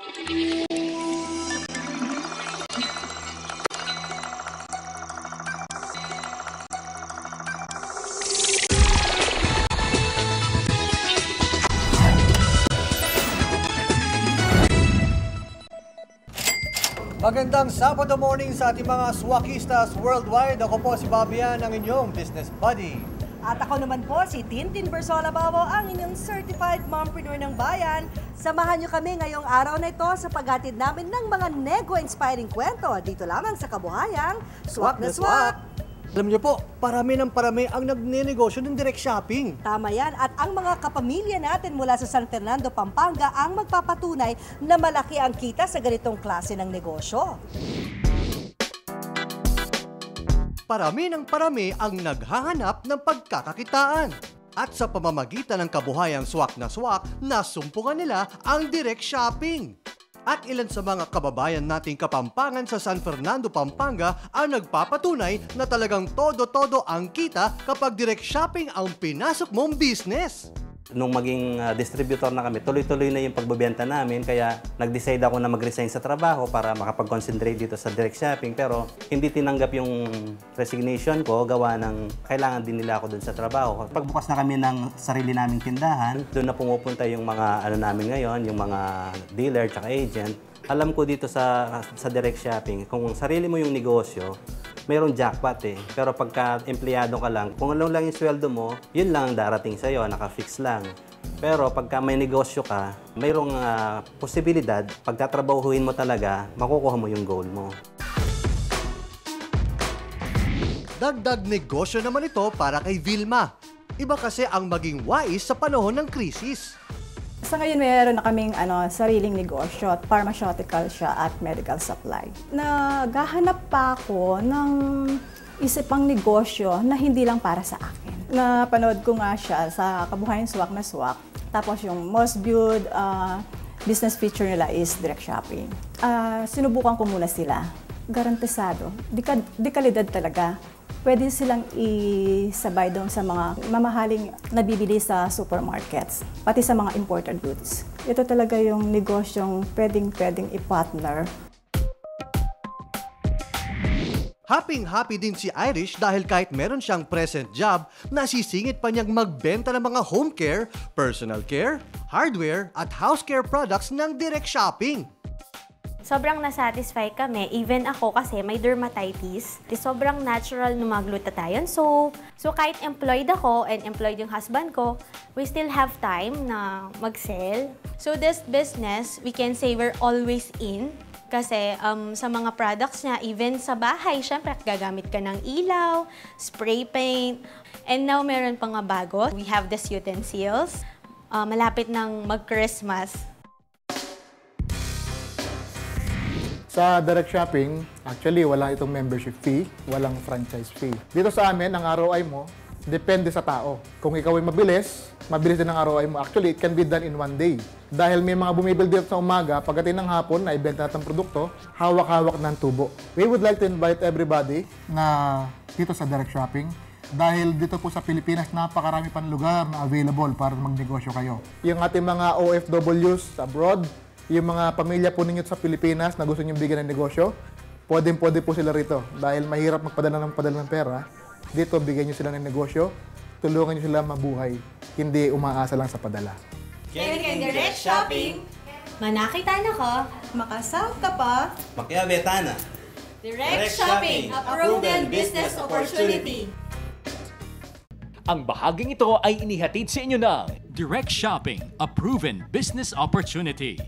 Magandang Sabado morning sa ating mga swakistas worldwide. Ako po si Babian, ang inyong business buddy. At ako naman po si Tintin Bersola Babo, ang inyong certified mompreneur ng bayan. Samahan niyo kami ngayong araw na ito sa paghatid namin ng mga nego-inspiring kwento dito lamang sa kabuhayang Swak na Swak. Alam niyo po, parami ng parami ang nagnenegosyo ng direct shopping. Tama yan. At ang mga kapamilya natin mula sa San Fernando, Pampanga ang magpapatunay na malaki ang kita sa ganitong klase ng negosyo. Parami ng parami ang naghahanap ng pagkakakitaan. At sa pamamagitan ng kabuhayang swak na swak, nasumpungan nila ang direct shopping. At ilan sa mga kababayan nating Kapampangan sa San Fernando, Pampanga ang nagpapatunay na talagang todo-todo ang kita kapag direct shopping ang pinasok mong business. Nung maging distributor na kami, tuloy-tuloy na yung pagbebenta namin, kaya nag-decide ako na mag-resign sa trabaho para makapag-concentrate dito sa direct shopping. Pero hindi tinanggap yung resignation ko, gawa ng kailangan din nila ako dun sa trabaho. Pagbukas na kami ng sarili naming tindahan, doon na pumupunta yung mga namin ngayon, yung mga dealer tsaka agent. Alam ko dito sa direct shopping, kung sarili mo yung negosyo, mayroong jackpot eh. Pero pagka empleyado ka lang, kung ano lang yung sweldo mo, yun lang ang darating sa'yo, naka-fix lang. Pero pagka may negosyo ka, mayroong posibilidad, pagtatrabahuhin mo talaga, makukuha mo yung goal mo. Dagdag negosyo naman ito para kay Vilma. Iba kasi ang maging wais sa panahon ng krisis. Sa ngayon, mayroon na kaming sariling negosyo, pharmaceutical siya at medical supply. Naghahanap pa ako ng isipang negosyo na hindi lang para sa akin. Napanood ko nga siya sa Kabuhayang Swak na Swak. Tapos yung most viewed business feature nila is direct shopping. Sinubukan ko muna sila. Garantisado. Di kalidad talaga. Pwede silang isabay doon sa mga mamahaling nabibili sa supermarkets, pati sa mga imported goods. Ito talaga yung negosyong pwedeng i-partner. Happy din si Irish dahil kahit meron siyang present job, nasisingit pa niyang magbenta ng mga home care, personal care, hardware at house care products ng direct shopping. Sobrang nasatisfy kami, even ako kasi may dermatitis. Sobrang natural na mga glutathione soap. So kahit employed ako and employed yung husband ko, we still have time na mag-sell. So this business, we can say we're always in. Kasi sa mga products niya, even sa bahay, syempre gagamit ka ng ilaw, spray paint. And now meron pa nga bago. We have these utensils. Malapit ng mag-Christmas. Sa direct shopping, actually wala itong membership fee, walang franchise fee. Dito sa amin, ang ROI mo, depende sa tao. Kung ikaw ay mabilis din ang ROI mo. Actually, it can be done in one day. Dahil may mga bumibili dito sa umaga, pagdating ng hapon, na ibenta natin ang produkto, hawak-hawak ng tubo. We would like to invite everybody na dito sa direct shopping. Dahil dito po sa Pilipinas, napakarami pang lugar na available para magnegosyo kayo. Yung ating mga OFWs abroad, yung mga pamilya po ninyo sa Pilipinas na gusto nyo bigyan ng negosyo, pwede po sila rito. Dahil mahirap magpadala ng pera, dito bigyan nyo sila ng negosyo, tulungan nyo sila mabuhay, hindi umaasa lang sa padala. Kaya direct shopping, manakita na ka, makasal ka pa, Makiabeta na. direct shopping, a proven business opportunity. Ang bahaging ito ay inihatid sa inyo ng Direct Shopping, a proven business opportunity.